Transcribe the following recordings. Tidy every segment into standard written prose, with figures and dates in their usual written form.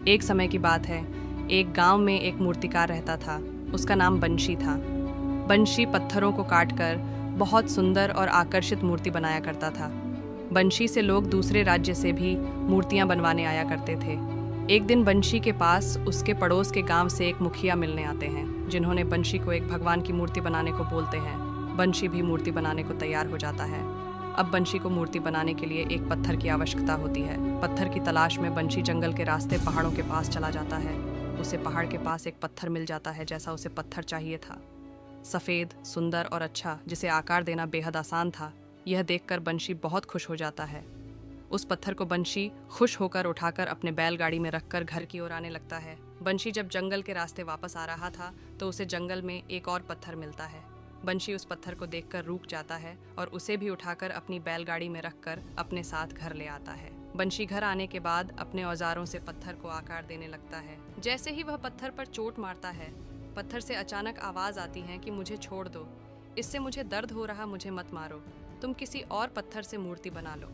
एक समय की बात है, एक गांव में एक मूर्तिकार रहता था। उसका नाम बंशी था। बंशी पत्थरों को काटकर बहुत सुंदर और आकर्षित मूर्ति बनाया करता था। बंशी से लोग दूसरे राज्य से भी मूर्तियां बनवाने आया करते थे। एक दिन बंशी के पास उसके पड़ोस के गांव से एक मुखिया मिलने आते हैं, जिन्होंने बंशी को एक भगवान की मूर्ति बनाने को बोलते हैं। बंशी भी मूर्ति बनाने को तैयार हो जाता है। अब बंशी को मूर्ति बनाने के लिए एक पत्थर की आवश्यकता होती है। पत्थर की तलाश में बंशी जंगल के रास्ते पहाड़ों के पास चला जाता है। उसे पहाड़ के पास एक पत्थर मिल जाता है, जैसा उसे पत्थर चाहिए था। सफ़ेद, सुंदर और अच्छा, जिसे आकार देना बेहद आसान था। यह देखकर बंशी बहुत खुश हो जाता है। उस पत्थर को बंशी खुश होकर उठाकर अपने बैलगाड़ी में रखकर घर की ओर आने लगता है। बंशी जब जंगल के रास्ते वापस आ रहा था तो उसे जंगल में एक और पत्थर मिलता है। बंशी उस पत्थर को देखकर रुक जाता है और उसे भी उठाकर अपनी बैलगाड़ी में रखकर अपने साथ घर ले आता है। बंशी घर आने के बाद अपने औजारों से पत्थर को आकार देने लगता है। जैसे ही वह पत्थर पर चोट मारता है, पत्थर से अचानक आवाज आती है कि मुझे छोड़ दो, इससे मुझे दर्द हो रहा, मुझे मत मारो, तुम किसी और पत्थर से मूर्ति बना लो।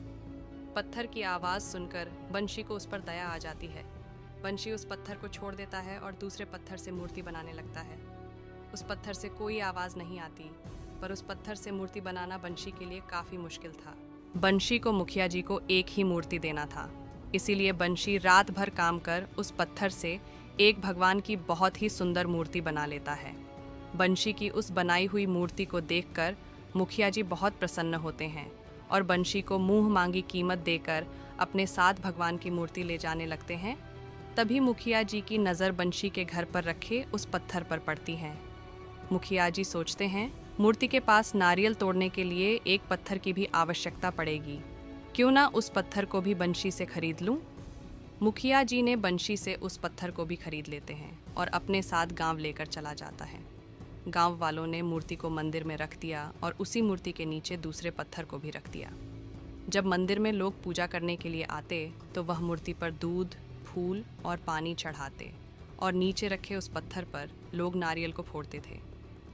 पत्थर की आवाज़ सुनकर बंशी को उस पर दया आ जाती है। बंशी उस पत्थर को छोड़ देता है और दूसरे पत्थर से मूर्ति बनाने लगता है। उस पत्थर से कोई आवाज़ नहीं आती, पर उस पत्थर से मूर्ति बनाना बंशी के लिए काफ़ी मुश्किल था। बंशी को मुखिया जी को एक ही मूर्ति देना था, इसीलिए बंशी रात भर काम कर उस पत्थर से एक भगवान की बहुत ही सुंदर मूर्ति बना लेता है। बंशी की उस बनाई हुई मूर्ति को देखकर मुखिया जी बहुत प्रसन्न होते हैं और बंशी को मुंह मांगी कीमत देकर अपने साथ भगवान की मूर्ति ले जाने लगते हैं। तभी मुखिया जी की नज़र बंशी के घर पर रखे उस पत्थर पर पड़ती है। मुखिया जी सोचते हैं, मूर्ति के पास नारियल तोड़ने के लिए एक पत्थर की भी आवश्यकता पड़ेगी, क्यों ना उस पत्थर को भी बंशी से खरीद लूं। मुखिया जी ने बंशी से उस पत्थर को भी खरीद लेते हैं और अपने साथ गांव लेकर चला जाता है। गांव वालों ने मूर्ति को मंदिर में रख दिया और उसी मूर्ति के नीचे दूसरे पत्थर को भी रख दिया। जब मंदिर में लोग पूजा करने के लिए आते तो वह मूर्ति पर दूध, फूल और पानी चढ़ाते और नीचे रखे उस पत्थर पर लोग नारियल को फोड़ते थे।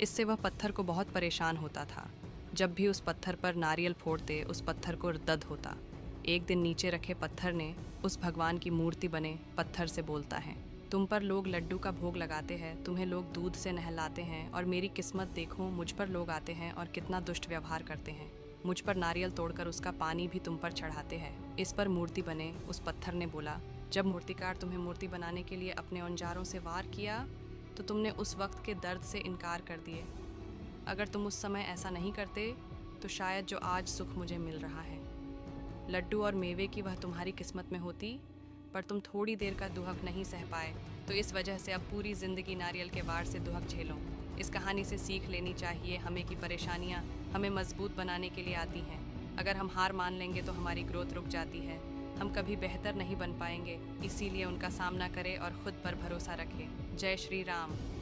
इससे वह पत्थर को बहुत परेशान होता था। जब भी उस पत्थर पर नारियल फोड़ते उस पत्थर को दर्द होता। एक दिन नीचे रखे पत्थर ने उस भगवान की मूर्ति बने पत्थर से बोलता है, तुम पर लोग लड्डू का भोग लगाते हैं, तुम्हें लोग दूध से नहलाते हैं, और मेरी किस्मत देखो, मुझ पर लोग आते हैं और कितना दुष्ट व्यवहार करते हैं। मुझ पर नारियल तोड़कर उसका पानी भी तुम पर चढ़ाते हैं। इस पर मूर्ति बने उस पत्थर ने बोला, जब मूर्तिकार तुम्हें मूर्ति बनाने के लिए अपने औजारों से वार किया तो तुमने उस वक्त के दर्द से इनकार कर दिए। अगर तुम उस समय ऐसा नहीं करते तो शायद जो आज सुख मुझे मिल रहा है, लड्डू और मेवे की, वह तुम्हारी किस्मत में होती, पर तुम थोड़ी देर का दुहक नहीं सह पाए, तो इस वजह से अब पूरी ज़िंदगी नारियल के वार से दुहक झेलो। इस कहानी से सीख लेनी चाहिए हमें कि परेशानियाँ हमें मजबूत बनाने के लिए आती हैं। अगर हम हार मान लेंगे तो हमारी ग्रोथ रुक जाती है, हम कभी बेहतर नहीं बन पाएंगे। इसीलिए उनका सामना करें और खुद पर भरोसा रखें। जय श्री राम।